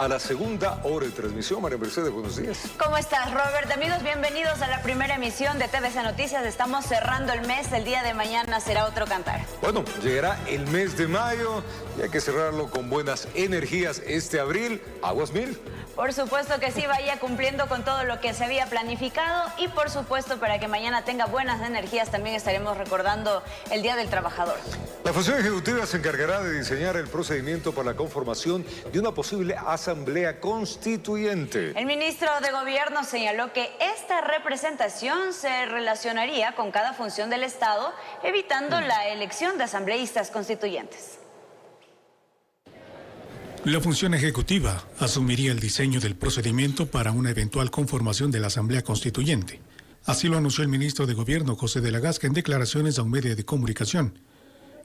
a la segunda hora de transmisión. María Mercedes, buenos días. ¿Cómo estás, Robert? Amigos, bienvenidos a la primera emisión de TVC Noticias. Estamos cerrando el mes, el día de mañana será otro cantar. Bueno, llegará el mes de mayo y hay que cerrarlo con buenas energías este abril. Aguas mil. Por supuesto que sí, vaya cumpliendo con todo lo que se había planificado y por supuesto para que mañana tenga buenas energías también estaremos recordando el Día del Trabajador. La función ejecutiva se encargará de diseñar el procedimiento para la conformación de una posible asamblea constituyente. El ministro de Gobierno señaló que esta representación se relacionaría con cada función del Estado, evitando la elección de asambleístas constituyentes. La función ejecutiva asumiría el diseño del procedimiento para una eventual conformación de la Asamblea Constituyente. Así lo anunció el ministro de Gobierno, José de la Gasca, en declaraciones a un medio de comunicación.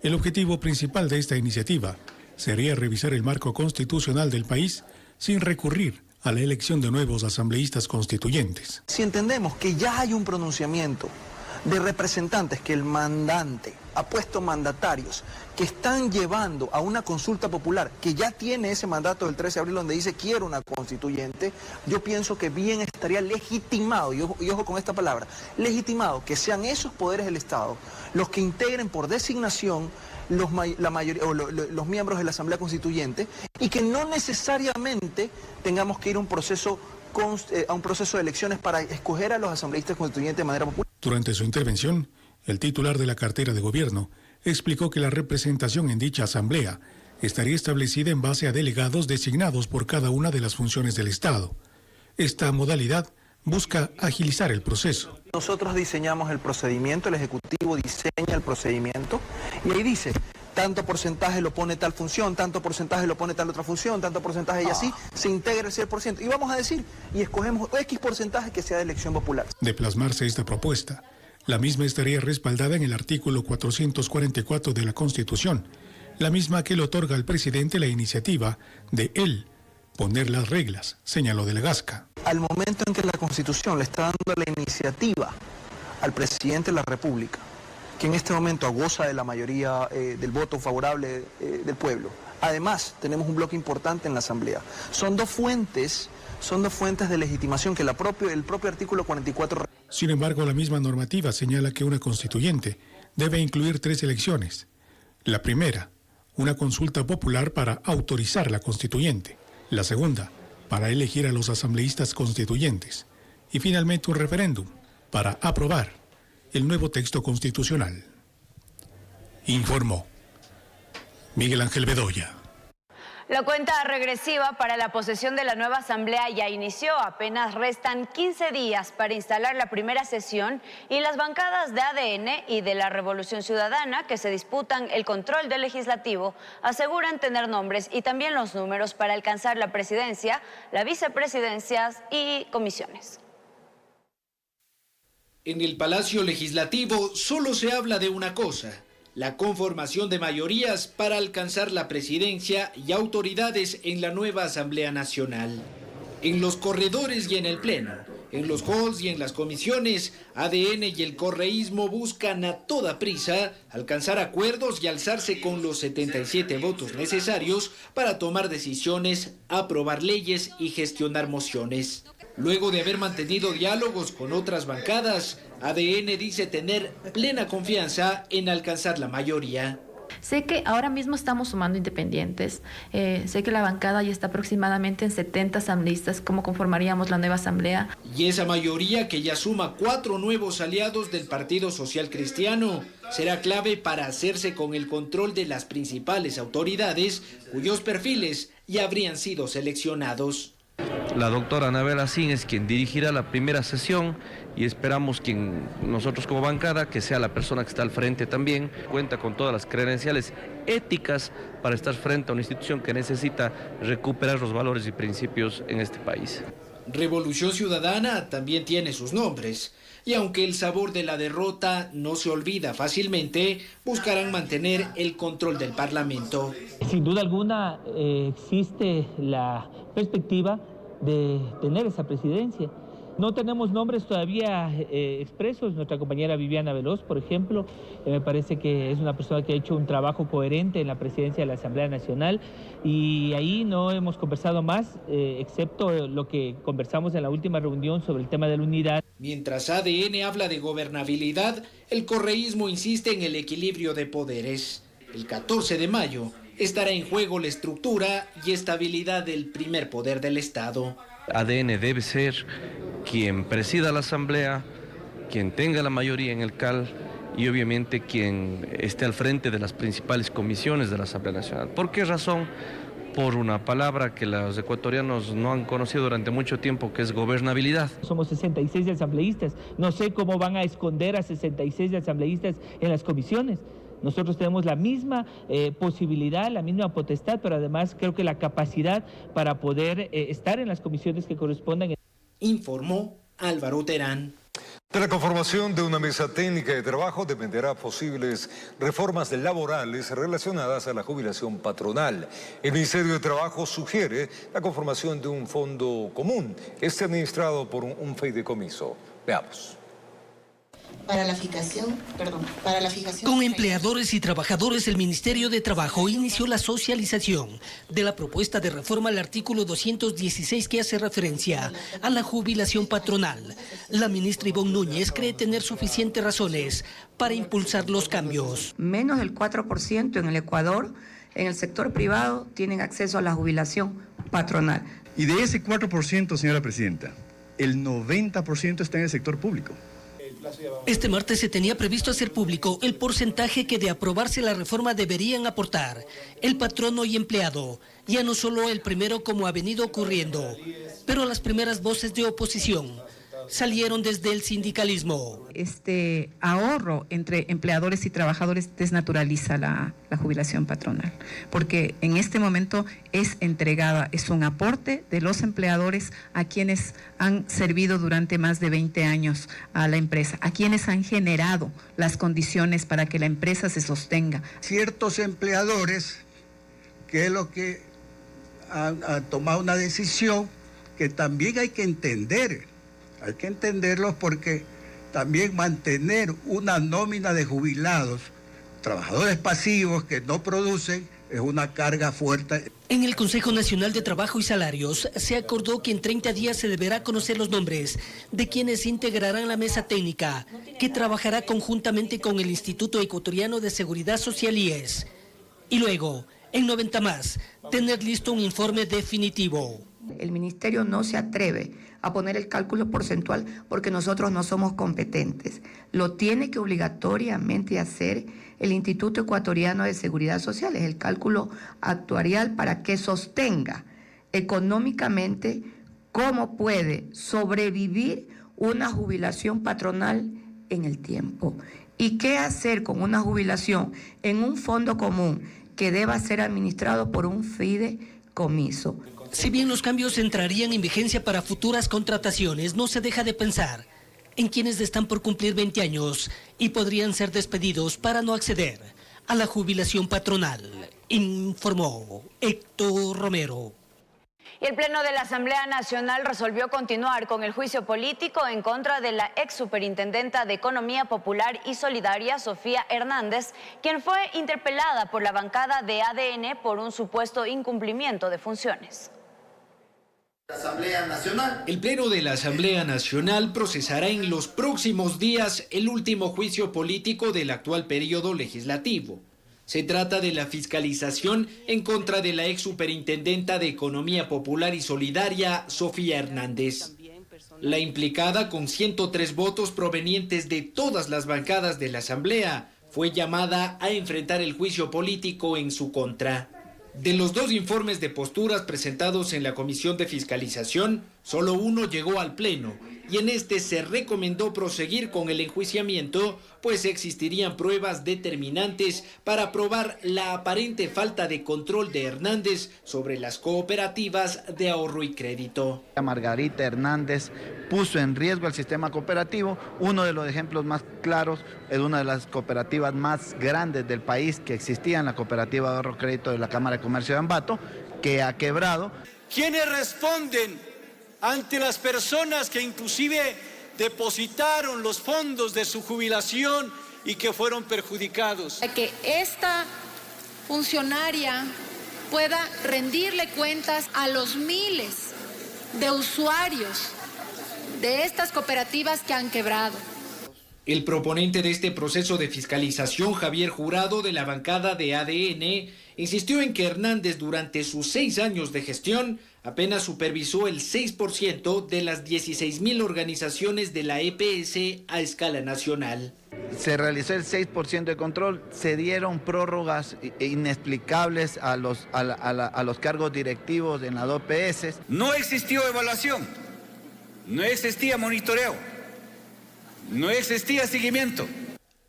El objetivo principal de esta iniciativa sería revisar el marco constitucional del país sin recurrir a la elección de nuevos asambleístas constituyentes. Si entendemos que ya hay un pronunciamiento de representantes que el mandante ha puesto mandatarios que están llevando a una consulta popular que ya tiene ese mandato del 13 de abril donde dice quiero una constituyente, yo pienso que bien estaría legitimado, y ojo con esta palabra, legitimado que sean esos poderes del Estado los que integren por designación los miembros de la Asamblea Constituyente y que no necesariamente tengamos que ir a un proceso de elecciones para escoger a los asambleístas constituyentes de manera popular. Durante su intervención, el titular de la cartera de Gobierno explicó que la representación en dicha asamblea estaría establecida en base a delegados designados por cada una de las funciones del Estado. Esta modalidad busca agilizar el proceso. Nosotros diseñamos el procedimiento, el Ejecutivo diseña el procedimiento y ahí dice, tanto porcentaje lo pone tal función, tanto porcentaje lo pone tal otra función, tanto porcentaje y así se integra el 100%. Y vamos a decir, y escogemos X porcentaje que sea de elección popular. De plasmarse esta propuesta, la misma estaría respaldada en el artículo 444 de la Constitución, la misma que le otorga al presidente la iniciativa de él poner las reglas, señaló de la Gasca. Al momento en que la Constitución le está dando la iniciativa al presidente de la República, que en este momento goza de la mayoría del voto favorable del pueblo. Además, tenemos un bloque importante en la Asamblea. Son dos fuentes de legitimación que el propio artículo 44... Sin embargo, la misma normativa señala que una constituyente debe incluir 3 elecciones. La primera, una consulta popular para autorizar la constituyente. La segunda, para elegir a los asambleístas constituyentes. Y finalmente un referéndum para aprobar el nuevo texto constitucional. Informó Miguel Ángel Bedoya. La cuenta regresiva para la posesión de la nueva asamblea ya inició. Apenas restan 15 días para instalar la primera sesión y las bancadas de ADN y de la Revolución Ciudadana que se disputan el control del legislativo aseguran tener nombres y también los números para alcanzar la presidencia, la vicepresidencias y comisiones. En el Palacio Legislativo solo se habla de una cosa: la conformación de mayorías para alcanzar la presidencia y autoridades en la nueva Asamblea Nacional. En los corredores y en el Pleno, en los halls y en las comisiones, ADN y el correísmo buscan a toda prisa alcanzar acuerdos y alzarse con los 77 votos necesarios para tomar decisiones, aprobar leyes y gestionar mociones. Luego de haber mantenido diálogos con otras bancadas, ADN dice tener plena confianza en alcanzar la mayoría. Sé que ahora mismo estamos sumando independientes. Sé que la bancada ya está aproximadamente en 70 asambleístas, como conformaríamos la nueva asamblea. Y esa mayoría, que ya suma 4 nuevos aliados del Partido Social Cristiano, será clave para hacerse con el control de las principales autoridades cuyos perfiles ya habrían sido seleccionados. La doctora Anabela Sin es quien dirigirá la primera sesión y esperamos que nosotros como bancada, que sea la persona que está al frente también, cuenta con todas las credenciales éticas para estar frente a una institución que necesita recuperar los valores y principios en este país. Revolución Ciudadana también tiene sus nombres, y aunque el sabor de la derrota no se olvida fácilmente, buscarán mantener el control del Parlamento. Sin duda alguna existe la perspectiva de tener esa presidencia. No tenemos nombres todavía expresos. Nuestra compañera Viviana Veloz, por ejemplo, me parece que es una persona que ha hecho un trabajo coherente en la presidencia de la Asamblea Nacional, y ahí no hemos conversado más, excepto lo que conversamos en la última reunión sobre el tema de la unidad. Mientras ADN habla de gobernabilidad, el correísmo insiste en el equilibrio de poderes. El 14 de mayo estará en juego la estructura y estabilidad del primer poder del Estado. ADN debe ser quien presida la Asamblea, quien tenga la mayoría en el CAL y obviamente quien esté al frente de las principales comisiones de la Asamblea Nacional. ¿Por qué razón? Por una palabra que los ecuatorianos no han conocido durante mucho tiempo, que es gobernabilidad. Somos 66 asambleístas. No sé cómo van a esconder a 66 asambleístas en las comisiones. Nosotros tenemos la misma posibilidad, la misma potestad, pero además creo que la capacidad para poder estar en las comisiones que correspondan. Informó Álvaro Terán. De la conformación de una mesa técnica de trabajo dependerá posibles reformas laborales relacionadas a la jubilación patronal. El Ministerio de Trabajo sugiere la conformación de un fondo común, administrado por un fideicomiso. Veamos. Para la fijación. Con empleadores y trabajadores, el Ministerio de Trabajo inició la socialización de la propuesta de reforma al artículo 216 que hace referencia a la jubilación patronal. La ministra Ivonne Núñez cree tener suficientes razones para impulsar los cambios. Menos del 4% en el Ecuador, en el sector privado, tienen acceso a la jubilación patronal. Y de ese 4%, señora presidenta, el 90% está en el sector público. Este martes se tenía previsto hacer público el porcentaje que, de aprobarse la reforma, deberían aportar el patrono y empleado, ya no solo el primero como ha venido ocurriendo, pero las primeras voces de oposición salieron desde el sindicalismo. Este ahorro entre empleadores y trabajadores desnaturaliza la jubilación patronal, porque en este momento es entregada, es un aporte de los empleadores a quienes han servido durante más de 20 años a la empresa, a quienes han generado las condiciones para que la empresa se sostenga. Ciertos empleadores, que es lo que han tomado una decisión que también hay que entender. Hay que entenderlos, porque también mantener una nómina de jubilados, trabajadores pasivos que no producen, es una carga fuerte. En el Consejo Nacional de Trabajo y Salarios se acordó que en 30 días se deberá conocer los nombres de quienes integrarán la mesa técnica, que trabajará conjuntamente con el Instituto Ecuatoriano de Seguridad Social, IES. Y luego, en 90 más, tener listo un informe definitivo. El ministerio no se atreve a poner el cálculo porcentual porque nosotros no somos competentes. Lo tiene que obligatoriamente hacer el Instituto Ecuatoriano de Seguridad Social, es el cálculo actuarial para que sostenga económicamente cómo puede sobrevivir una jubilación patronal en el tiempo. ¿Y qué hacer con una jubilación en un fondo común que deba ser administrado por un fideicomiso? Si bien los cambios entrarían en vigencia para futuras contrataciones, no se deja de pensar en quienes están por cumplir 20 años y podrían ser despedidos para no acceder a la jubilación patronal, informó Héctor Romero. Y el Pleno de la Asamblea Nacional resolvió continuar con el juicio político en contra de la ex superintendenta de Economía Popular y Solidaria, Sofía Hernández, quien fue interpelada por la bancada de ADN por un supuesto incumplimiento de funciones. Asamblea Nacional. El Pleno de la Asamblea Nacional procesará en los próximos días el último juicio político del actual periodo legislativo. Se trata de la fiscalización en contra de la ex superintendenta de Economía Popular y Solidaria, Sofía Hernández. La implicada, con 103 votos provenientes de todas las bancadas de la Asamblea, fue llamada a enfrentar el juicio político en su contra. De los 2 informes de posturas presentados en la Comisión de Fiscalización, solo uno llegó al Pleno, y en este se recomendó proseguir con el enjuiciamiento, pues existirían pruebas determinantes para probar la aparente falta de control de Hernández sobre las cooperativas de ahorro y crédito. Margarita Hernández puso en riesgo el sistema cooperativo. Uno de los ejemplos más claros es una de las cooperativas más grandes del país que existía, en la cooperativa de ahorro y crédito de la Cámara de Comercio de Ambato, que ha quebrado. ¿Quiénes responden ante las personas que inclusive depositaron los fondos de su jubilación y que fueron perjudicados. Que esta funcionaria pueda rendirle cuentas a los miles de usuarios de estas cooperativas que han quebrado. El proponente de este proceso de fiscalización, Javier Jurado, de la bancada de ADN, insistió en que Hernández durante sus 6 años de gestión apenas supervisó el 6% de las 16,000 organizaciones de la EPS a escala nacional. Se realizó el 6% de control, se dieron prórrogas inexplicables a los cargos directivos en las OPS. No existió evaluación, no existía monitoreo, no existía seguimiento.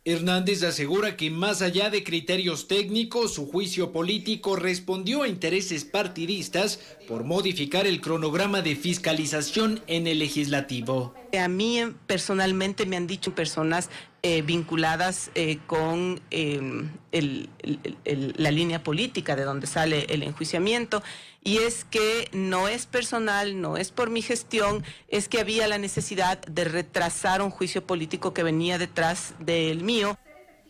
Hernández asegura que más allá de criterios técnicos, su juicio político respondió a intereses partidistas por modificar el cronograma de fiscalización en el legislativo. A mí personalmente me han dicho personas vinculadas con la línea política de donde sale el enjuiciamiento, y es que no es personal, no es por mi gestión, es que había la necesidad de retrasar un juicio político que venía detrás del mío.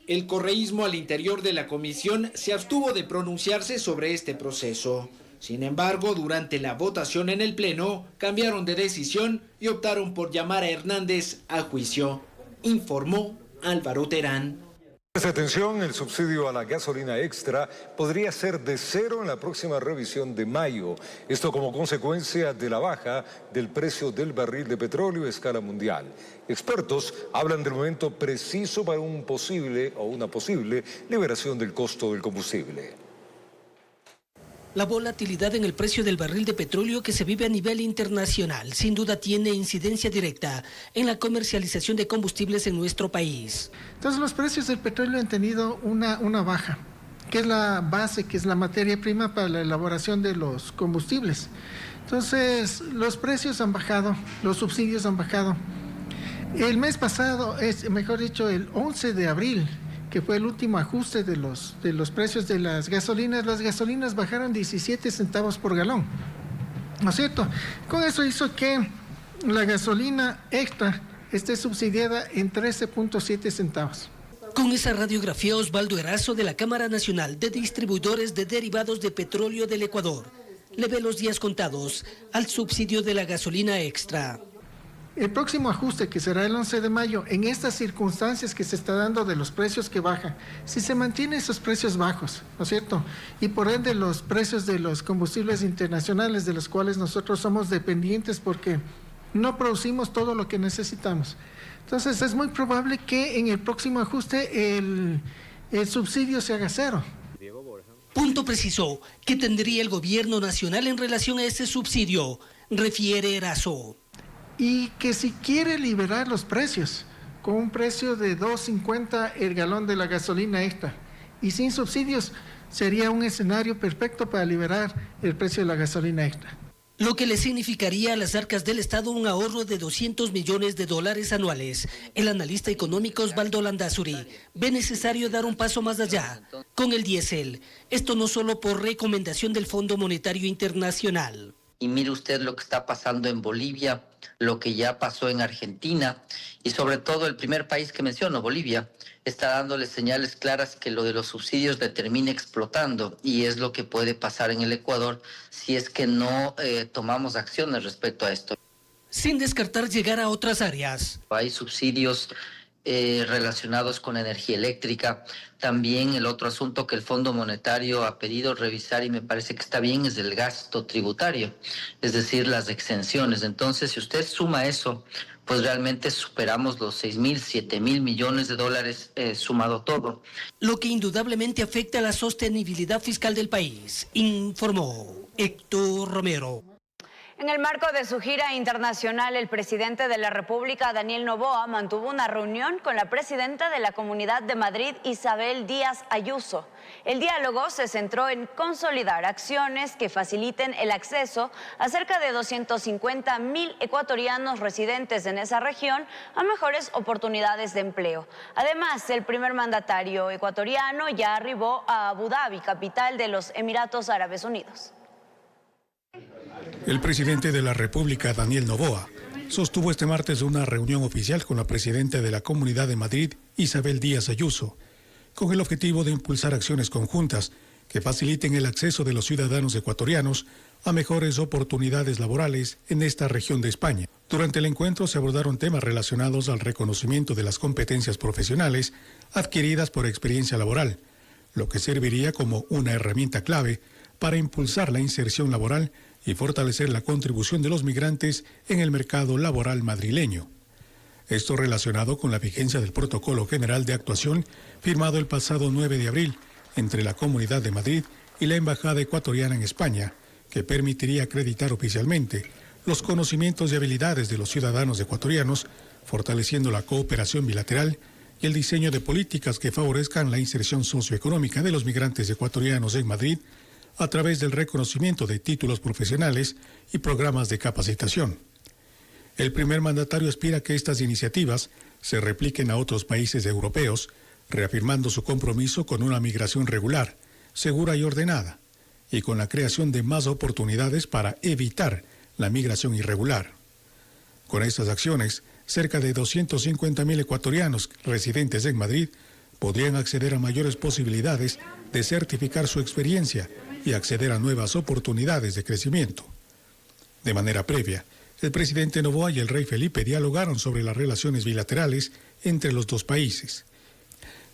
El correísmo al interior de la comisión se abstuvo de pronunciarse sobre este proceso. Sin embargo, durante la votación en el Pleno, cambiaron de decisión y optaron por llamar a Hernández a juicio, informó Álvaro Terán. Presta atención, el subsidio a la gasolina extra podría ser de 0 en la próxima revisión de mayo. Esto como consecuencia de la baja del precio del barril de petróleo a escala mundial. Expertos hablan del momento preciso para una posible liberación del costo del combustible. La volatilidad en el precio del barril de petróleo que se vive a nivel internacional sin duda tiene incidencia directa en la comercialización de combustibles en nuestro país. Entonces los precios del petróleo han tenido una baja, que es la base, que es la materia prima para la elaboración de los combustibles. Entonces los precios han bajado, los subsidios han bajado. El mes pasado, el 11 de abril, que fue el último ajuste de los precios de las gasolinas bajaron 17 centavos por galón, ¿no es cierto? Con eso hizo que la gasolina extra esté subsidiada en 13.7 centavos. Con esa radiografía, Osvaldo Erazo, de la Cámara Nacional de Distribuidores de Derivados de Petróleo del Ecuador, le ve los días contados al subsidio de la gasolina extra. El próximo ajuste, que será el 11 de mayo, en estas circunstancias que se está dando de los precios que bajan, si se mantienen esos precios bajos, ¿no es cierto? Y por ende los precios de los combustibles internacionales, de los cuales nosotros somos dependientes porque no producimos todo lo que necesitamos. Entonces es muy probable que en el próximo ajuste el subsidio se haga 0. Punto preciso que tendría el gobierno nacional en relación a ese subsidio, refiere Erazo. Y que si quiere liberar los precios, con un precio de $2.50 el galón de la gasolina extra y sin subsidios, sería un escenario perfecto para liberar el precio de la gasolina extra. Lo que le significaría a las arcas del Estado un ahorro de $200 millones anuales. El analista económico Osvaldo Landazuri ve necesario dar un paso más allá con el diésel. Esto no solo por recomendación del Fondo Monetario Internacional. Y mire usted lo que está pasando en Bolivia, lo que ya pasó en Argentina y sobre todo el primer país que menciono, Bolivia, está dándole señales claras que lo de los subsidios le termina explotando, y es lo que puede pasar en el Ecuador si es que no tomamos acciones respecto a esto. Sin descartar llegar a otras áreas. Hay subsidios relacionados con energía eléctrica. También el otro asunto que el Fondo Monetario ha pedido revisar, y me parece que está bien, es el gasto tributario, es decir, las exenciones. Entonces, si usted suma eso, pues realmente superamos los 6.000, 7.000 millones de dólares sumado todo. Lo que indudablemente afecta a la sostenibilidad fiscal del país, informó Héctor Romero. En el marco de su gira internacional, el presidente de la República, Daniel Noboa, mantuvo una reunión con la presidenta de la Comunidad de Madrid, Isabel Díaz Ayuso. El diálogo se centró en consolidar acciones que faciliten el acceso a cerca de 250.000 ecuatorianos residentes en esa región a mejores oportunidades de empleo. Además, el primer mandatario ecuatoriano ya arribó a Abu Dhabi, capital de los Emiratos Árabes Unidos. El presidente de la República, Daniel Noboa, sostuvo este martes una reunión oficial con la presidenta de la Comunidad de Madrid, Isabel Díaz Ayuso, con el objetivo de impulsar acciones conjuntas que faciliten el acceso de los ciudadanos ecuatorianos a mejores oportunidades laborales en esta región de España. Durante el encuentro se abordaron temas relacionados al reconocimiento de las competencias profesionales adquiridas por experiencia laboral, lo que serviría como una herramienta clave para impulsar la inserción laboral y fortalecer la contribución de los migrantes en el mercado laboral madrileño. Esto relacionado con la vigencia del Protocolo General de Actuación firmado el pasado 9 de abril entre la Comunidad de Madrid y la Embajada Ecuatoriana en España, que permitiría acreditar oficialmente los conocimientos y habilidades de los ciudadanos ecuatorianos, fortaleciendo la cooperación bilateral y el diseño de políticas que favorezcan la inserción socioeconómica de los migrantes ecuatorianos en Madrid a través del reconocimiento de títulos profesionales y programas de capacitación. El primer mandatario aspira a que estas iniciativas se repliquen a otros países europeos, reafirmando su compromiso con una migración regular, segura y ordenada, y con la creación de más oportunidades para evitar la migración irregular. Con estas acciones, cerca de 250.000 ecuatorianos residentes en Madrid podrían acceder a mayores posibilidades de certificar su experiencia y acceder a nuevas oportunidades de crecimiento. De manera previa, el presidente Noboa y el rey Felipe dialogaron sobre las relaciones bilaterales entre los dos países.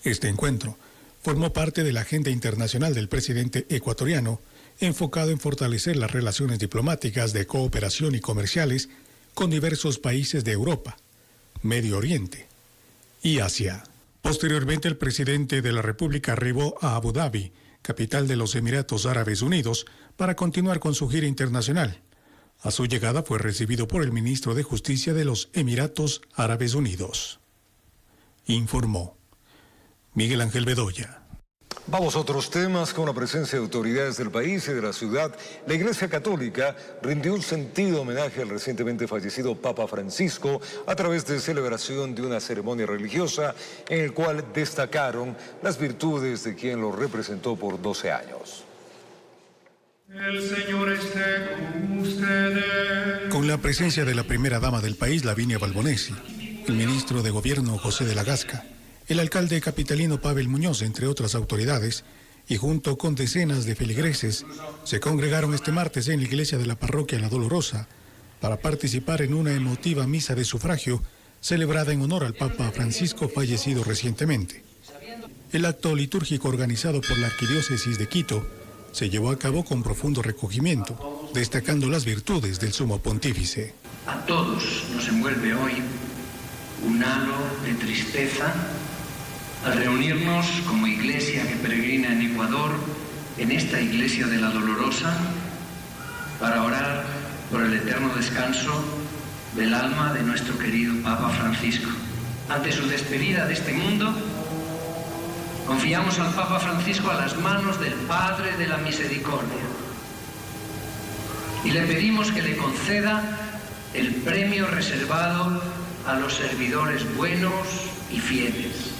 Este encuentro formó parte de la agenda internacional del presidente ecuatoriano, enfocado en fortalecer las relaciones diplomáticas de cooperación y comerciales con diversos países de Europa, Medio Oriente y Asia. Posteriormente, el presidente de la República arribó a Abu Dhabi, capital de los Emiratos Árabes Unidos, para continuar con su gira internacional. A su llegada fue recibido por el ministro de Justicia de los Emiratos Árabes Unidos. Informó Miguel Ángel Bedoya. Vamos a otros temas. Con la presencia de autoridades del país y de la ciudad, la Iglesia Católica rindió un sentido homenaje al recientemente fallecido Papa Francisco a través de celebración de una ceremonia religiosa en el cual destacaron las virtudes de quien lo representó por 12 años. El Señor esté con ustedes. Con la presencia de la primera dama del país, Lavinia Balbonesi, el ministro de Gobierno José de la Gasca, el alcalde capitalino Pavel Muñoz, entre otras autoridades, y junto con decenas de feligreses, se congregaron este martes en la iglesia de la parroquia La Dolorosa para participar en una emotiva misa de sufragio celebrada en honor al Papa Francisco, fallecido recientemente. El acto litúrgico organizado por la Arquidiócesis de Quito se llevó a cabo con profundo recogimiento, destacando las virtudes del sumo pontífice. A todos nos envuelve hoy un halo de tristeza al reunirnos como iglesia que peregrina en Ecuador, en esta iglesia de la Dolorosa, para orar por el eterno descanso del alma de nuestro querido Papa Francisco. Ante su despedida de este mundo, confiamos al Papa Francisco a las manos del Padre de la Misericordia y le pedimos que le conceda el premio reservado a los servidores buenos y fieles.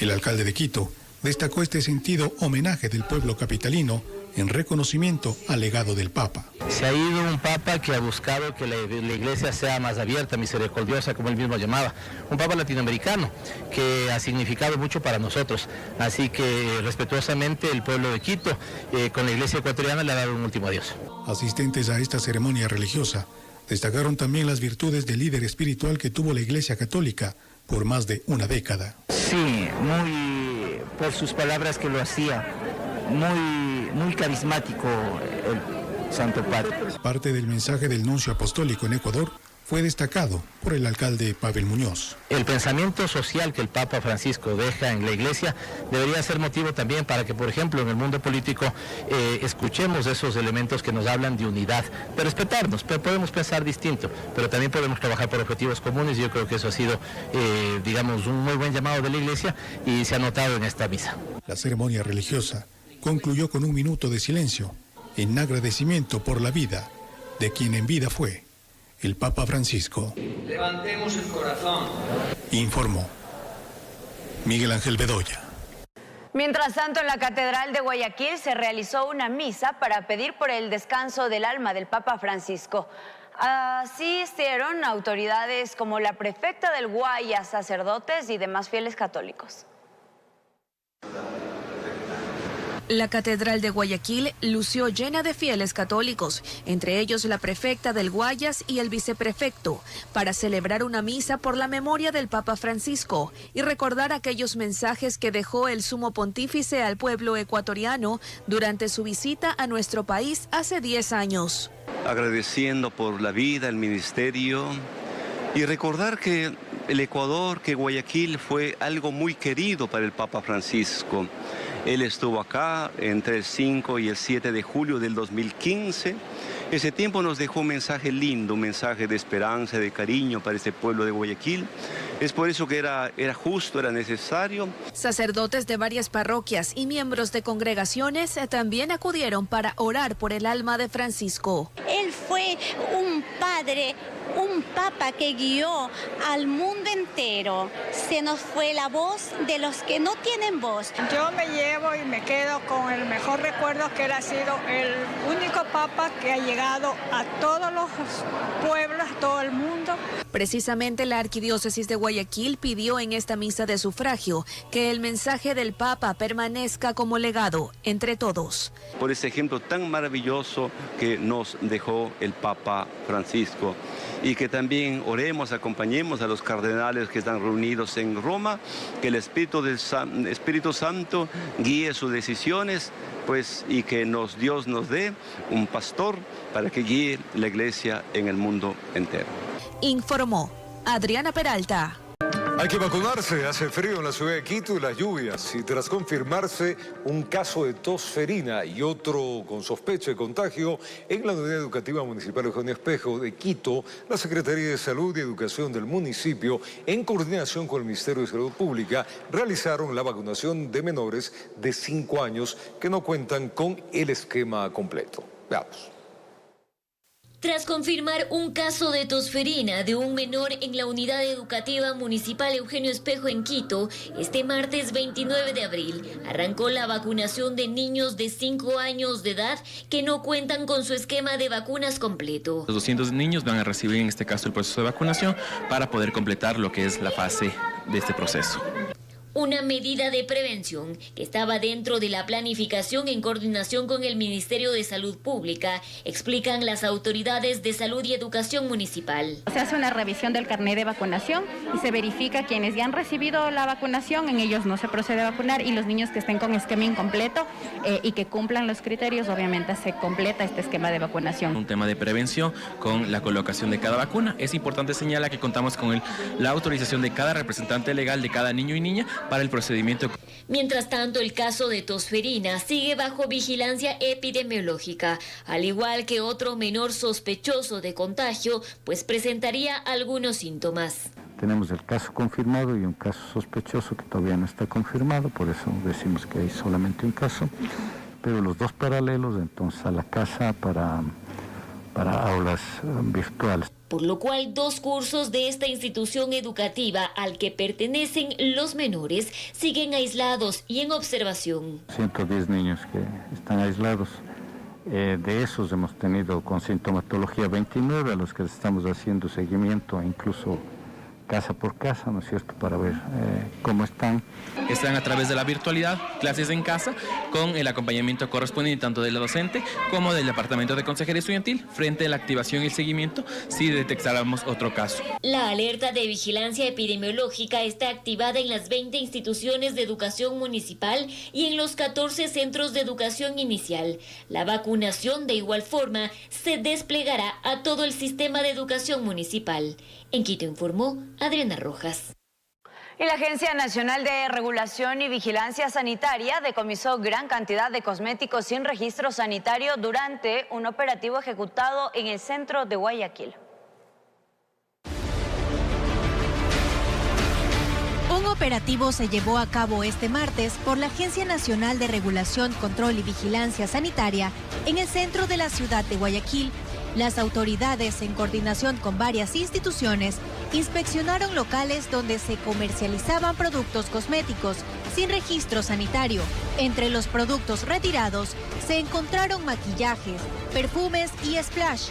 El alcalde de Quito destacó este sentido homenaje del pueblo capitalino en reconocimiento al legado del Papa. Se ha ido un Papa que ha buscado que la iglesia sea más abierta, misericordiosa, como él mismo llamaba. Un Papa latinoamericano que ha significado mucho para nosotros. Así que respetuosamente el pueblo de Quito, con la iglesia ecuatoriana, le ha dado un último adiós. Asistentes a esta ceremonia religiosa destacaron también las virtudes del líder espiritual que tuvo la Iglesia Católica por más de una década. Sí, muy por sus palabras que lo hacía, muy carismático el Santo Padre. Parte del mensaje del nuncio apostólico en Ecuador fue destacado por el alcalde Pavel Muñoz. El pensamiento social que el Papa Francisco deja en la Iglesia debería ser motivo también para que, por ejemplo, en el mundo político escuchemos esos elementos que nos hablan de unidad, de respetarnos. Podemos pensar distinto, pero también podemos trabajar por objetivos comunes. Yo creo que eso ha sido, digamos, un muy buen llamado de la Iglesia y se ha notado en esta misa. La ceremonia religiosa concluyó con un minuto de silencio en agradecimiento por la vida de quien en vida fue el Papa Francisco. Levantemos el corazón. Informó Miguel Ángel Bedoya. Mientras tanto, en la Catedral de Guayaquil se realizó una misa para pedir por el descanso del alma del Papa Francisco. Asistieron autoridades como la prefecta del Guayas, sacerdotes y demás fieles católicos. La Catedral de Guayaquil lució llena de fieles católicos, entre ellos la prefecta del Guayas y el viceprefecto, para celebrar una misa por la memoria del Papa Francisco y recordar aquellos mensajes que dejó el sumo pontífice al pueblo ecuatoriano durante su visita a nuestro país hace 10 años. Agradeciendo por la vida, el ministerio y recordar que el Ecuador, que Guayaquil fue algo muy querido para el Papa Francisco. Él estuvo acá entre el 5 y el 7 de julio del 2015. Ese tiempo nos dejó un mensaje lindo, un mensaje de esperanza, de cariño para este pueblo de Guayaquil. Es por eso que era justo, era necesario. Sacerdotes de varias parroquias y miembros de congregaciones también acudieron para orar por el alma de Francisco. Él fue un padre, un papa que guió al mundo entero. Se nos fue la voz de los que no tienen voz. Yo me llevo y me quedo con el mejor recuerdo, que él ha sido el único papa que ha llegado a todos los pueblos, a todo el mundo. Precisamente la Arquidiócesis de Guayaquil pidió en esta misa de sufragio que el mensaje del Papa permanezca como legado entre todos. Por ese ejemplo tan maravilloso que nos dejó el Papa Francisco. Y que también oremos, acompañemos a los cardenales que están reunidos en Roma, que el Espíritu Santo guíe sus decisiones, pues, y que Dios nos dé un pastor para que guíe la iglesia en el mundo entero. Informó Adriana Peralta. Hay que vacunarse, hace frío en la ciudad de Quito y las lluvias. Y tras confirmarse un caso de tosferina y otro con sospecha de contagio en la unidad educativa municipal Eugenio Espejo de Quito, la Secretaría de Salud y Educación del municipio, en coordinación con el Ministerio de Salud Pública, realizaron la vacunación de menores de 5 años que no cuentan con el esquema completo. Veamos. Tras confirmar un caso de tosferina de un menor en la unidad educativa municipal Eugenio Espejo en Quito, este martes 29 de abril arrancó la vacunación de niños de 5 años de edad que no cuentan con su esquema de vacunas completo. Los 200 niños van a recibir en este caso el proceso de vacunación para poder completar lo que es la fase de este proceso. Una medida de prevención que estaba dentro de la planificación en coordinación con el Ministerio de Salud Pública, explican las autoridades de salud y educación municipal. Se hace una revisión del carnet de vacunación y se verifica quienes ya han recibido la vacunación, en ellos no se procede a vacunar, y los niños que estén con esquema incompleto y que cumplan los criterios, obviamente se completa este esquema de vacunación. Un tema de prevención con la colocación de cada vacuna. Es importante señalar que contamos con la autorización de cada representante legal de cada niño y niña para el procedimiento. Mientras tanto, el caso de tosferina sigue bajo vigilancia epidemiológica, al igual que otro menor sospechoso de contagio, pues presentaría algunos síntomas. Tenemos el caso confirmado y un caso sospechoso que todavía no está confirmado, por eso decimos que hay solamente un caso, pero los dos paralelos entonces a la casa para aulas virtuales. Por lo cual 2 cursos de esta institución educativa al que pertenecen los menores siguen aislados y en observación. 110 niños que están aislados. De esos hemos tenido con sintomatología 29 a los que estamos haciendo seguimiento, incluso casa por casa, ¿no es cierto?, para ver cómo están. Están a través de la virtualidad, clases en casa, con el acompañamiento correspondiente tanto de la docente como del Departamento de Consejería Estudiantil, frente a la activación y el seguimiento si detectáramos otro caso. La alerta de vigilancia epidemiológica está activada en las 20 instituciones de educación municipal y en los 14 centros de educación inicial. La vacunación, de igual forma, se desplegará a todo el sistema de educación municipal. En Quito informó Adriana Rojas. Y la Agencia Nacional de Regulación y Vigilancia Sanitaria decomisó gran cantidad de cosméticos sin registro sanitario durante un operativo ejecutado en el centro de Guayaquil. Un operativo se llevó a cabo este martes por la Agencia Nacional de Regulación, Control y Vigilancia Sanitaria en el centro de la ciudad de Guayaquil, Las autoridades, en coordinación con varias instituciones, inspeccionaron locales donde se comercializaban productos cosméticos sin registro sanitario. Entre los productos retirados se encontraron maquillajes, perfumes y splash,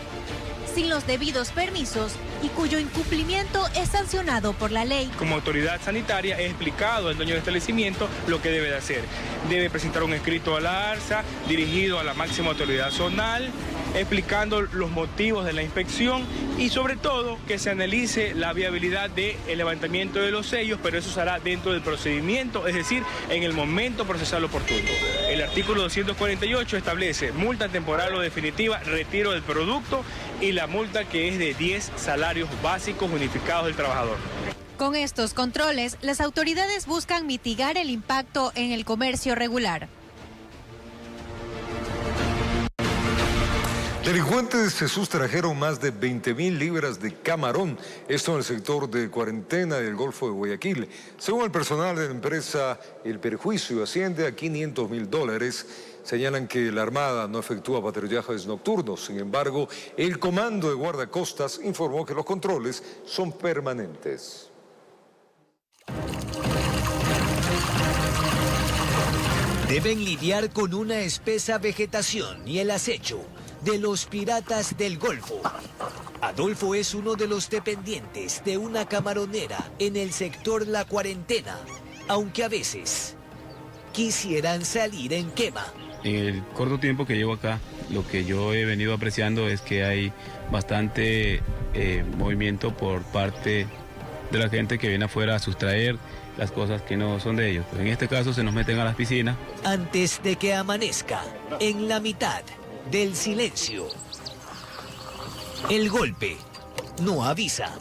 sin los debidos permisos y cuyo incumplimiento es sancionado por la ley. Como autoridad sanitaria he explicado al dueño del establecimiento lo que debe de hacer. Debe presentar un escrito a la ARSA dirigido a la máxima autoridad zonal, explicando los motivos de la inspección y sobre todo que se analice la viabilidad del levantamiento de los sellos, pero eso se hará dentro del procedimiento, es decir, en el momento procesal oportuno. El artículo 248 establece multa temporal o definitiva, retiro del producto y la multa que es de 10 salarios básicos unificados del trabajador. Con estos controles, las autoridades buscan mitigar el impacto en el comercio regular. Delincuentes se sustrajeron más de 20.000 libras de camarón, esto en el sector de cuarentena del Golfo de Guayaquil. Según el personal de la empresa, el perjuicio asciende a $500.000. Señalan que la Armada no efectúa patrullajes nocturnos. Sin embargo, el Comando de Guardacostas informó que los controles son permanentes. Deben lidiar con una espesa vegetación y el acecho de los piratas del Golfo. Adolfo es uno de los dependientes de una camaronera en el sector La Cuarentena, aunque a veces quisieran salir en quema. En el corto tiempo que llevo acá, lo que yo he venido apreciando es que hay bastante movimiento por parte de la gente que viene afuera a sustraer las cosas que no son de ellos. En este caso se nos meten a las piscinas. Antes de que amanezca, en la mitad del silencio, el golpe no avisa.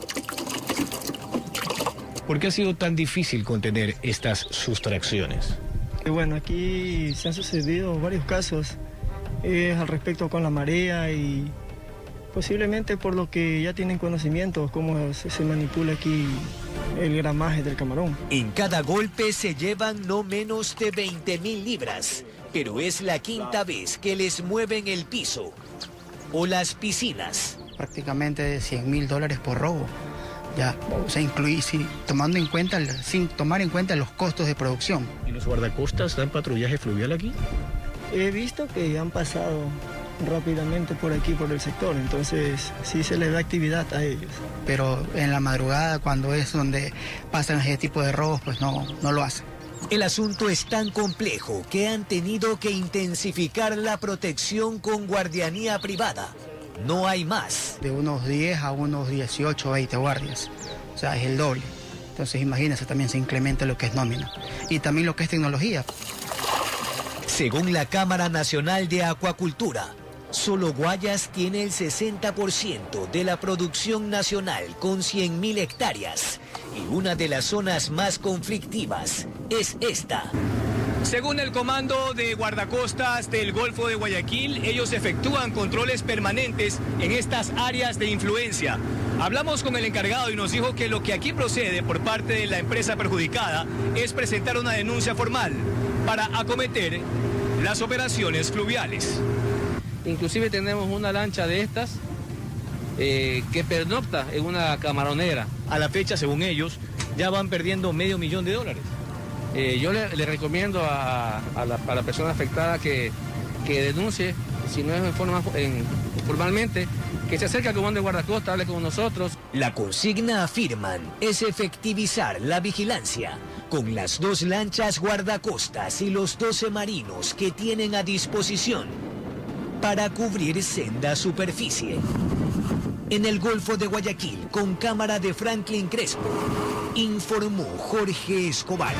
¿Por qué ha sido tan difícil contener estas sustracciones? Bueno, aquí se han sucedido varios casos al respecto con la marea y posiblemente por lo que ya tienen conocimiento cómo se manipula aquí el gramaje del camarón. En cada golpe se llevan no menos de 20.000 libras, pero es la quinta vez que les mueven el piso o las piscinas. Prácticamente $100.000 por robo. Ya, o sea, sin tomar en cuenta los costos de producción. ¿Y los guardacostas dan patrullaje fluvial aquí? He visto que han pasado rápidamente por aquí, por el sector, entonces sí se les da actividad a ellos. Pero en la madrugada, cuando es donde pasan ese tipo de robos, pues no lo hacen. El asunto es tan complejo que han tenido que intensificar la protección con guardianía privada. No hay más. De unos 10 a unos 18 o 20 guardias, o sea, es el doble. Entonces imagínense, también se incrementa lo que es nómina y también lo que es tecnología. Según la Cámara Nacional de Acuacultura, solo Guayas tiene el 60% de la producción nacional con 100.000 hectáreas y una de las zonas más conflictivas es esta. Según el Comando de Guardacostas del Golfo de Guayaquil, ellos efectúan controles permanentes en estas áreas de influencia. Hablamos con el encargado y nos dijo que lo que aquí procede por parte de la empresa perjudicada es presentar una denuncia formal para acometer las operaciones fluviales. Inclusive tenemos una lancha de estas que pernocta en una camaronera. A la fecha, según ellos, ya van perdiendo $500,000. Yo le recomiendo a la persona afectada que denuncie, si no es formalmente, que se acerque al comando de guardacosta, hable con nosotros. La consigna, afirman, es efectivizar la vigilancia con las 2 lanchas guardacostas y los 12 marinos que tienen a disposición para cubrir senda superficie. En el Golfo de Guayaquil, con cámara de Franklin Crespo, informó Jorge Escobar.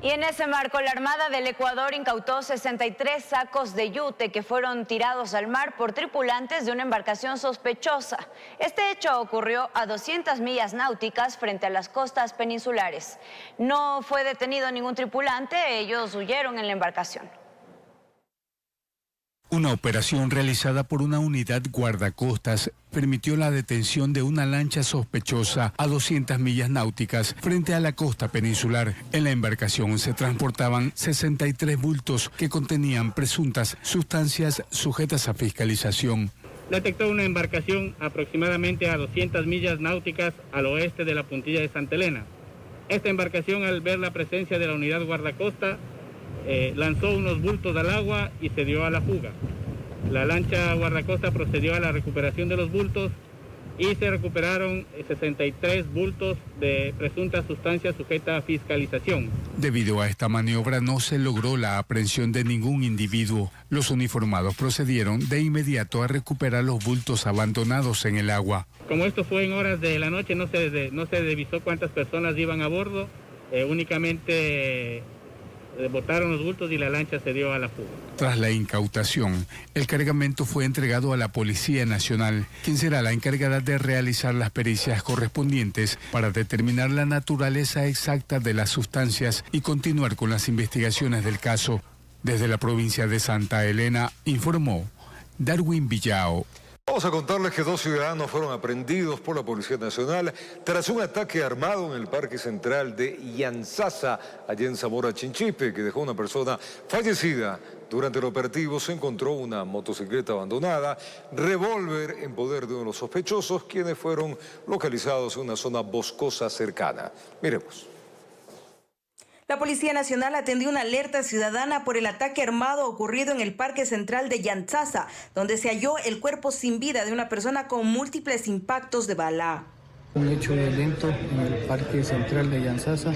Y en ese marco, la Armada del Ecuador incautó 63 sacos de yute que fueron tirados al mar por tripulantes de una embarcación sospechosa. Este hecho ocurrió a 200 millas náuticas frente a las costas peninsulares. No fue detenido ningún tripulante, ellos huyeron en la embarcación. Una operación realizada por una unidad guardacostas permitió la detención de una lancha sospechosa a 200 millas náuticas frente a la costa peninsular. En la embarcación se transportaban 63 bultos que contenían presuntas sustancias sujetas a fiscalización. detectó una embarcación aproximadamente a 200 millas náuticas al oeste de la puntilla de Santa Elena. Esta embarcación, al ver la presencia de la unidad guardacosta, lanzó unos bultos al agua y se dio a la fuga. La lancha guardacosta procedió a la recuperación de los bultos y se recuperaron 63 bultos de presunta sustancia sujeta a fiscalización. Debido a esta maniobra no se logró la aprehensión de ningún individuo. Los uniformados procedieron de inmediato a recuperar los bultos abandonados en el agua. Como esto fue en horas de la noche, no se revisó cuántas personas iban a bordo, únicamente botaron los bultos y la lancha se dio a la fuga. Tras la incautación, el cargamento fue entregado a la Policía Nacional, quien será la encargada de realizar las pericias correspondientes para determinar la naturaleza exacta de las sustancias y continuar con las investigaciones del caso. Desde la provincia de Santa Elena, informó Darwin Villao. Vamos a contarles que 2 ciudadanos fueron aprehendidos por la Policía Nacional tras un ataque armado en el Parque Central de Yanzasa, allá en Zamora Chinchipe, que dejó a una persona fallecida. Durante el operativo se encontró una motocicleta abandonada, revólver en poder de uno de los sospechosos, quienes fueron localizados en una zona boscosa cercana. Miremos. La Policía Nacional atendió una alerta ciudadana por el ataque armado ocurrido en el Parque Central de Yanzasa, donde se halló el cuerpo sin vida de una persona con múltiples impactos de bala. Un hecho violento en el Parque Central de Yanzasa,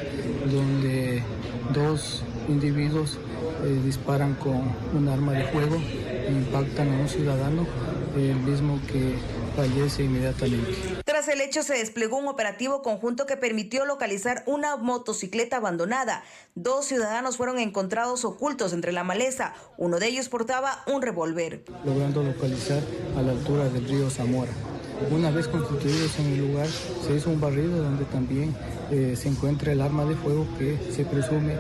donde 2 individuos disparan con un arma de fuego e impactan a un ciudadano, el mismo que fallece inmediatamente. Tras el hecho se desplegó un operativo conjunto que permitió localizar una motocicleta abandonada. 2 ciudadanos fueron encontrados ocultos entre la maleza. Uno de ellos portaba un revólver. Logrando localizar a la altura del río Zamora. Una vez constituidos en el lugar, se hizo un barrido donde también se encuentra el arma de fuego que se presume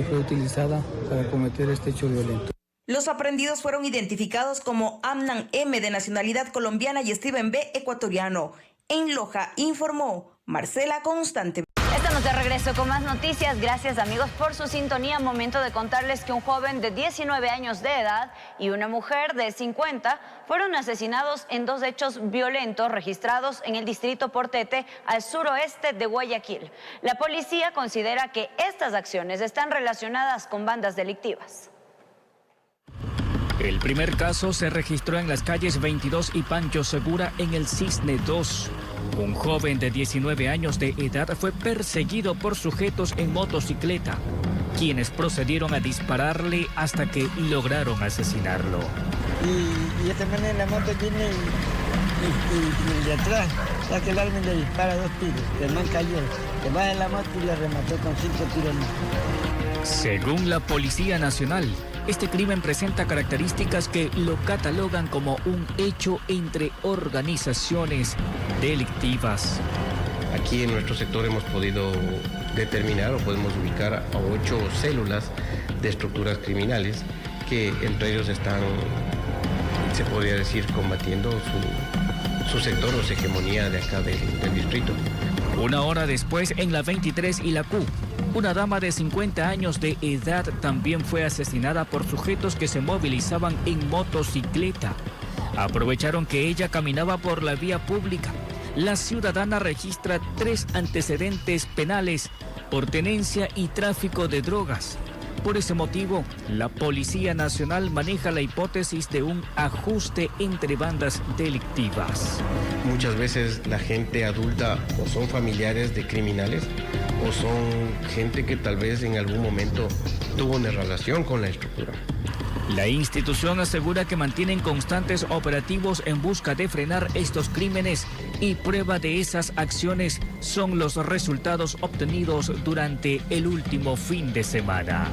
fue utilizada para cometer este hecho violento. Los aprehendidos fueron identificados como Amnan M, de nacionalidad colombiana, y Steven B, ecuatoriano. En Loja, informó Marcela Constante. Estamos de regreso con más noticias. Gracias, amigos, por su sintonía. Momento de contarles que un joven de 19 años de edad y una mujer de 50 fueron asesinados en 2 hechos violentos registrados en el distrito Portete, al suroeste de Guayaquil. La policía considera que estas acciones están relacionadas con bandas delictivas. El primer caso se registró en las calles 22 y Pancho Segura en el Cisne 2. Un joven de 19 años de edad fue perseguido por sujetos en motocicleta, quienes procedieron a dispararle hasta que lograron asesinarlo. Y esta manera la moto tiene y de atrás, ya que el arma le dispara 2 tiros, el man cayó, se baja en la moto y le remató con 5 tiros más. Según la Policía Nacional, este crimen presenta características que lo catalogan como un hecho entre organizaciones delictivas. Aquí en nuestro sector hemos podido determinar o podemos ubicar a 8 células de estructuras criminales que entre ellos están, se podría decir, combatiendo su sector o su hegemonía de acá del distrito. Una hora después, en la 23 y la Q, una dama de 50 años de edad también fue asesinada por sujetos que se movilizaban en motocicleta. Aprovecharon que ella caminaba por la vía pública. La ciudadana registra 3 antecedentes penales por tenencia y tráfico de drogas. Por ese motivo, la Policía Nacional maneja la hipótesis de un ajuste entre bandas delictivas. Muchas veces la gente adulta o son familiares de criminales o son gente que tal vez en algún momento tuvo una relación con la estructura. La institución asegura que mantienen constantes operativos en busca de frenar estos crímenes y prueba de esas acciones son los resultados obtenidos durante el último fin de semana.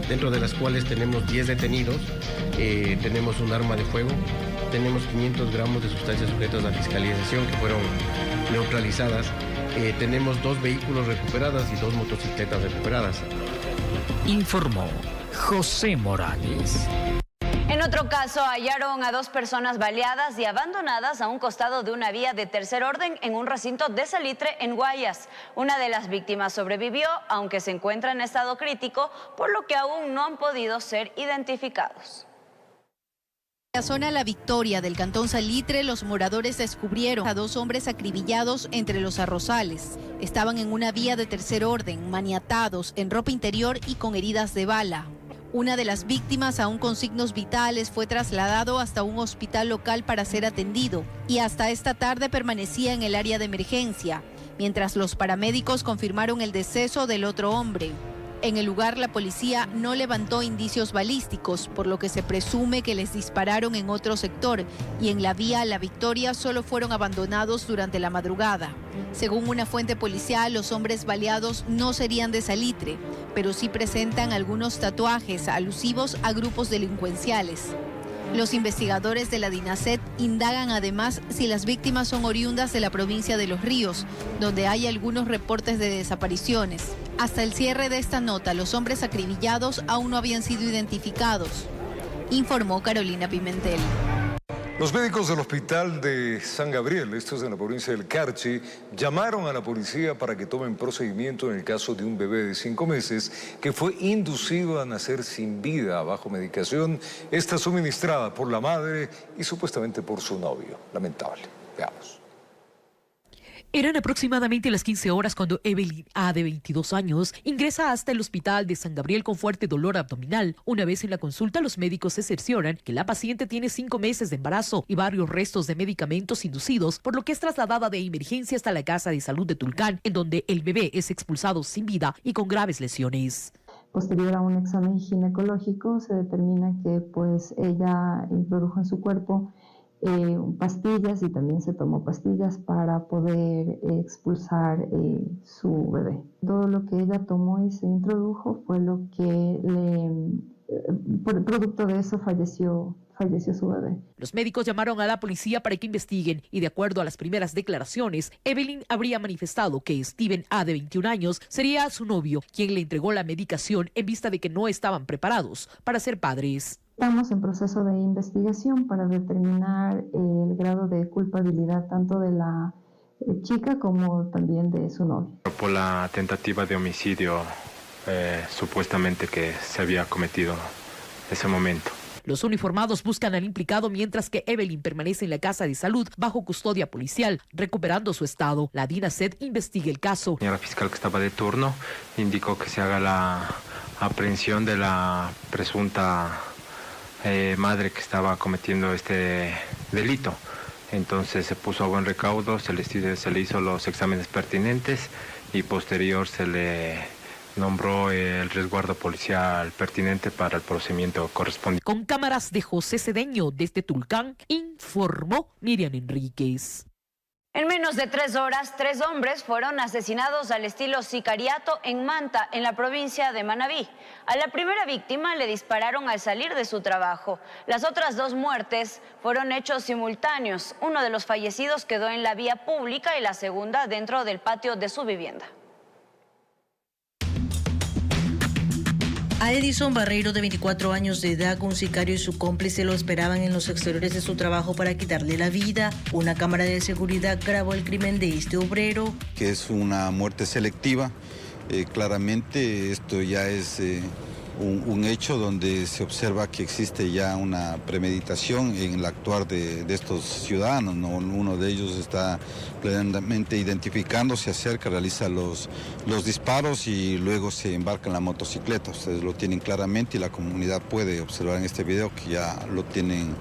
Dentro de las cuales tenemos 10 detenidos, tenemos un arma de fuego, tenemos 500 gramos de sustancias sujetas a fiscalización que fueron neutralizadas, tenemos 2 vehículos recuperados y 2 motocicletas recuperadas. Informó José Morales. En otro caso, hallaron a 2 personas baleadas y abandonadas a un costado de una vía de tercer orden en un recinto de salitre en Guayas. Una de las víctimas sobrevivió, aunque se encuentra en estado crítico, por lo que aún no han podido ser identificados. En la zona La Victoria del cantón Salitre, los moradores descubrieron a 2 hombres acribillados entre los arrozales. Estaban en una vía de tercer orden, maniatados, en ropa interior y con heridas de bala. Una de las víctimas, aún con signos vitales, fue trasladado hasta un hospital local para ser atendido y hasta esta tarde permanecía en el área de emergencia, mientras los paramédicos confirmaron el deceso del otro hombre. En el lugar, la policía no levantó indicios balísticos, por lo que se presume que les dispararon en otro sector y en la vía La Victoria solo fueron abandonados durante la madrugada. Según una fuente policial, los hombres baleados no serían de Salitre, pero sí presentan algunos tatuajes alusivos a grupos delincuenciales. Los investigadores de la DINASET indagan además si las víctimas son oriundas de la provincia de Los Ríos, donde hay algunos reportes de desapariciones. Hasta el cierre de esta nota, los hombres acribillados aún no habían sido identificados, informó Carolina Pimentel. Los médicos del hospital de San Gabriel, esto es en la provincia del Carchi, llamaron a la policía para que tomen procedimiento en el caso de un bebé de 5 meses que fue inducido a nacer sin vida bajo medicación, esta suministrada por la madre y supuestamente por su novio. Lamentable. Veamos. Eran aproximadamente las 15 horas cuando Evelyn A., de 22 años, ingresa hasta el hospital de San Gabriel con fuerte dolor abdominal. Una vez en la consulta, los médicos se cercioran que la paciente tiene 5 meses de embarazo y varios restos de medicamentos inducidos, por lo que es trasladada de emergencia hasta la Casa de Salud de Tulcán, en donde el bebé es expulsado sin vida y con graves lesiones. Posterior a un examen ginecológico, se determina que ella introdujo en su cuerpo pastillas y también se tomó pastillas para poder expulsar su bebé. Todo lo que ella tomó y se introdujo fue lo que por producto de eso falleció su bebé. Los médicos llamaron a la policía para que investiguen y, de acuerdo a las primeras declaraciones, Evelyn habría manifestado que Steven A., de 21 años, sería su novio quien le entregó la medicación en vista de que no estaban preparados para ser padres. Estamos en proceso de investigación para determinar el grado de culpabilidad tanto de la chica como también de su novio. Por la tentativa de homicidio supuestamente que se había cometido en ese momento. Los uniformados buscan al implicado mientras que Evelyn permanece en la Casa de Salud bajo custodia policial, recuperando su estado. La DINASET investiga el caso. La señora fiscal que estaba de turno indicó que se haga la aprehensión de la presunta madre que estaba cometiendo este delito. Entonces se puso a buen recaudo, se le hizo los exámenes pertinentes y posterior se le nombró el resguardo policial pertinente para el procedimiento correspondiente. Con cámaras de José Cedeño desde Tulcán, informó Miriam Enríquez. En menos de 3 horas, 3 hombres fueron asesinados al estilo sicariato en Manta, en la provincia de Manabí. A la primera víctima le dispararon al salir de su trabajo. Las otras 2 muertes fueron hechos simultáneos. Uno de los fallecidos quedó en la vía pública y la segunda dentro del patio de su vivienda. A Edison Barreiro, de 24 años de edad, un sicario y su cómplice lo esperaban en los exteriores de su trabajo para quitarle la vida. Una cámara de seguridad grabó el crimen de este obrero. Que es una muerte selectiva. Claramente esto ya es un hecho donde se observa que existe ya una premeditación en el actuar de estos ciudadanos, ¿no? Uno de ellos está plenamente identificando, se acerca, realiza los disparos y luego se embarca en la motocicleta. Ustedes lo tienen claramente y la comunidad puede observar en este video que ya lo tienen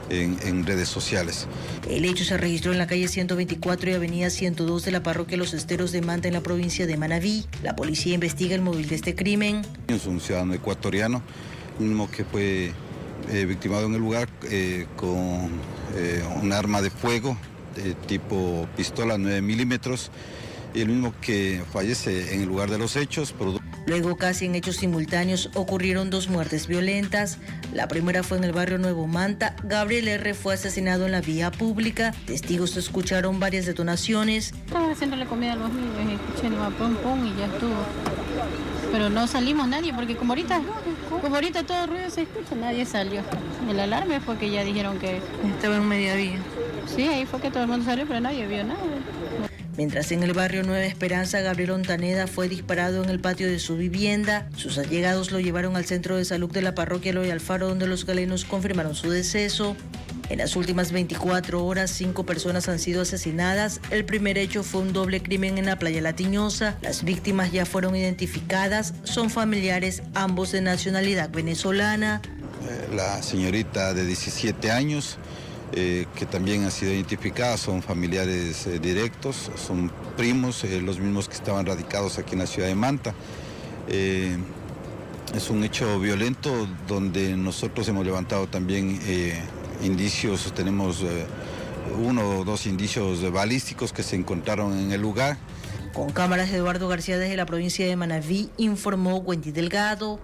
en redes sociales. El hecho se registró en la calle 124 y avenida 102 de la parroquia Los Esteros de Manta, en la provincia de Manabí. La policía investiga el móvil de este crimen. Es un ciudadano ecuatoriano, mismo que fue victimado en el lugar con un arma de fuego de tipo pistola 9 milímetros, y el mismo que fallece en el lugar de los hechos. Luego, casi en hechos simultáneos, ocurrieron 2 muertes violentas. La primera fue en el barrio Nuevo Manta. Gabriel R. fue asesinado en la vía pública. Testigos escucharon varias detonaciones. Estaba haciéndole comida a los niños y escuché nomás pum pum y ya estuvo. Pero no salimos nadie porque como ahorita todo ruido se escucha, nadie salió. El alarme fue que ya dijeron que estaba en media vía. Sí, ahí fue que todo el mundo salió, pero nadie vio nada. Mientras en el barrio Nueva Esperanza, Gabriel Ontaneda fue disparado en el patio de su vivienda. Sus allegados lo llevaron al centro de salud de la parroquia Eloy Alfaro, donde los galenos confirmaron su deceso. En las últimas 24 horas, 5 personas han sido asesinadas. El primer hecho fue un doble crimen en la playa La Tiñosa. Las víctimas ya fueron identificadas, son familiares, ambos de nacionalidad venezolana. La señorita de 17 años, que también ha sido identificada, son familiares directos, son primos, los mismos que estaban radicados aquí en la ciudad de Manta. Es un hecho violento donde nosotros hemos levantado también indicios, tenemos 1 o 2 indicios balísticos que se encontraron en el lugar. Con cámaras de Eduardo García desde la provincia de Manabí, informó Wendy Delgado.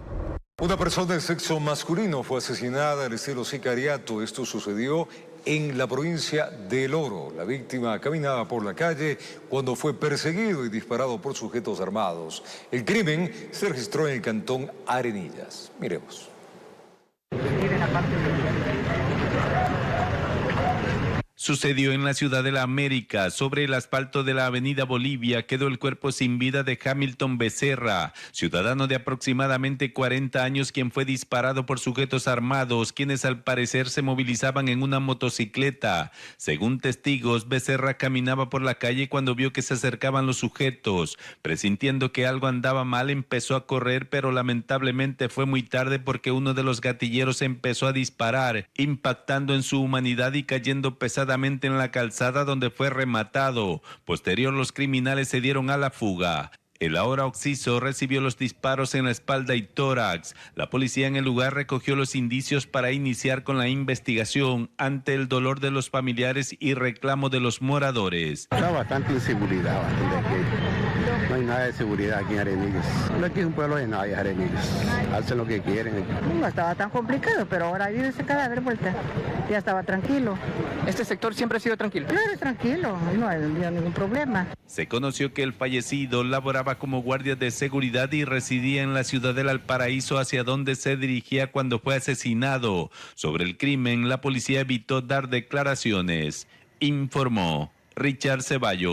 Una persona de sexo masculino fue asesinada al estilo sicariato. Esto sucedió en la provincia de El Oro. La víctima caminaba por la calle cuando fue perseguido y disparado por sujetos armados. El crimen se registró en el cantón Arenillas. Miremos. Sucedió en la Ciudad de la América. Sobre el asfalto de la avenida Bolivia quedó el cuerpo sin vida de Hamilton Becerra, ciudadano de aproximadamente 40 años, quien fue disparado por sujetos armados, quienes al parecer se movilizaban en una motocicleta. Según testigos, Becerra caminaba por la calle cuando vio que se acercaban los sujetos. Presintiendo que algo andaba mal, empezó a correr, pero lamentablemente fue muy tarde porque uno de los gatilleros empezó a disparar, impactando en su humanidad y cayendo pesadamente en la calzada, donde fue rematado. Posterior, los criminales se dieron a la fuga. El ahora occiso recibió los disparos en la espalda y tórax. La policía en el lugar recogió los indicios para iniciar con la investigación ante el dolor de los familiares y reclamo de los moradores. Está bastante inseguridad, no hay nada de seguridad aquí en Arenillas. Aquí es un pueblo de nadie, Arenillas. Hacen lo que quieren. No estaba tan complicado, pero ahora viene ese cadáver vuelta. Ya estaba tranquilo. ¿Este sector siempre ha sido tranquilo? Claro, tranquilo, no hay ningún problema. Se conoció que el fallecido laboraba como guardia de seguridad y residía en la ciudad del Valparaíso, hacia donde se dirigía cuando fue asesinado. Sobre el crimen, la policía evitó dar declaraciones. Informó Richard Ceballos.